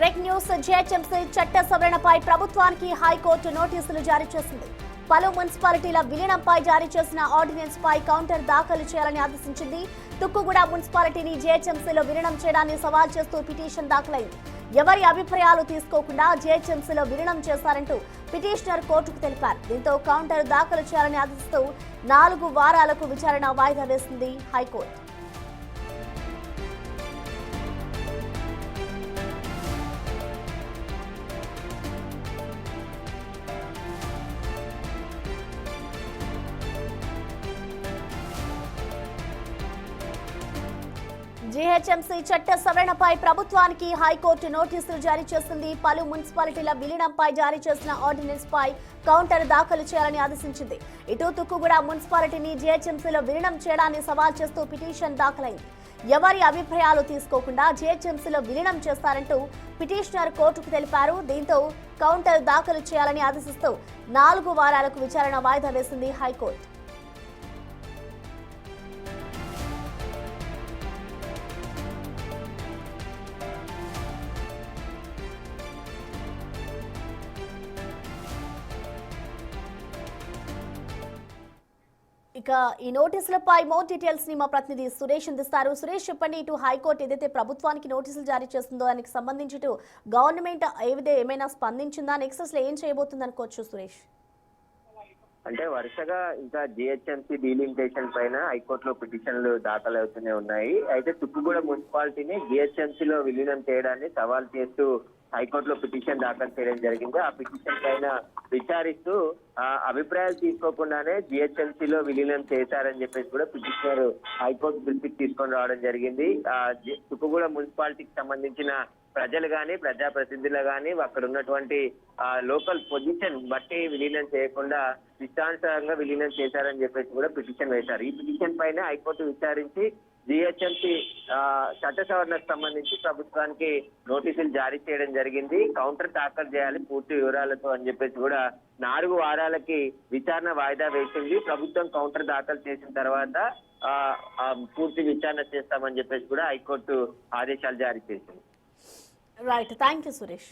Break news. GHMC చట్ట సవరణపై ప్రభుత్వానికి high court నోటీసులు జారీ చేసింది. పలు మున్సిపాలిటీల విలీనంపై జారీ చేసిన ఆర్డినెన్స్ పై కౌంటర్ దాఖలు చేయాలని ఆదేశించింది. తుక్కుగూడ మున్సిపాలిటీని జీహెచ్ఎంసీలో విలీనం చేయడాన్ని సవాల్ చేస్తూ పిటిషన్ దాఖలైంది. ఎవరి అభిప్రాయాలు తీసుకోకుండా జీహెచ్ఎంసీలో విలీనం చేశారంటూ పిటిషనర్ కోర్టుకు తెలిపారు. దీంతో కౌంటర్ దాఖలు చేయాలని ఆదేశిస్తూ 4 వారాలకు విచారణ వాయిదా వేసింది హైకోర్టు. జీహెచ్ఎంసీ చట్ట సవరణపై ప్రభుత్వానికి హైకోర్టు నోటీసులు జారీ చేసింది. పలు మున్సిపాలిటీల విలీనంపై జారీ చేసిన ఆర్డినెన్స్ పై కౌంటర్ దాఖలు చేయాలని ఆదేశించింది. ఇటు తుక్కుగూడ మున్సిపాలిటీని జీహెచ్ఎంసీలో విలీనం చేయడాన్ని సవాల్ చేస్తూ పిటిషన్ దాఖలైంది. ఎవరి అభిప్రాయాలు తీసుకోకుండా జీహెచ్ఎంసీలో విలీనం చేస్తారంటూ పిటిషనర్ కోర్టుకు తెలిపారు. దీంతో కౌంటర్ దాఖలు చేయాలని ఆదేశిస్తూ 4 వారాలకు విచారణ వాయిదా వేసింది హైకోర్టు. ఇక ఈ నోటీసులపై మోర్ డీటెయిల్స్ ని మా ప్రతినిధి సురేష్ అందిస్తారు. సురేష్, చెప్పండి, ఇటు హైకోర్టు ఏదైతే ప్రభుత్వానికి నోటీసులు జారీ చేస్తుందో దానికి సంబంధించి ఇటు గవర్నమెంట్ ఏమైనా స్పందించిందా? నెక్సెస్ లో ఏం చేయబోతుంది అనుకోవచ్చు సురేష్? అంటే వరుసగా ఇంకా జిహెచ్ఎంసీ డీలిమిటేషన్ పైన హైకోర్టులో పిటిషన్లు దాఖలవుతూనే ఉన్నాయి. అయితే తుక్కుగూడ మున్సిపాలిటీని జిహెచ్ఎంసీలో విలీనం చేయడాన్ని సవాల్ చేస్తూ హైకోర్టులో పిటిషన్ దాఖలు చేయడం జరిగింది. ఆ పిటిషన్ పైన విచారిస్తూ అభిప్రాయాలు తీసుకోకుండానే జిహెచ్ఎంసీలో విలీనం చేశారని చెప్పేసి కూడా పిటిషనర్ హైకోర్టు దృష్టికి తీసుకొని రావడం జరిగింది. తుక్కుగూడ మున్సిపాలిటీకి సంబంధించిన ప్రజలు కానీ ప్రజాప్రతినిధులు కానీ అక్కడ ఉన్నటువంటి లోకల్ పొజిషన్ బట్టి విలీనం చేయకుండా ఇష్టానుసారంగా విలీనం చేశారని చెప్పేసి కూడా పిటిషన్ వేశారు. ఈ పిటిషన్ పైన హైకోర్టు విచారించి జిహెచ్ఎంసీ చట్ట సవరణకు సంబంధించి ప్రభుత్వానికి నోటీసులు జారీ చేయడం జరిగింది. కౌంటర్ దాఖలు చేయాలి పూర్తి వివరాలతో అని చెప్పేసి కూడా 4 వారాలకి విచారణ వాయిదా వేసింది. ప్రభుత్వం కౌంటర్ దాఖలు చేసిన తర్వాత పూర్తి విచారణ చేస్తామని చెప్పేసి కూడా హైకోర్టు ఆదేశాలు జారీ చేసింది. Right, thank you Suresh.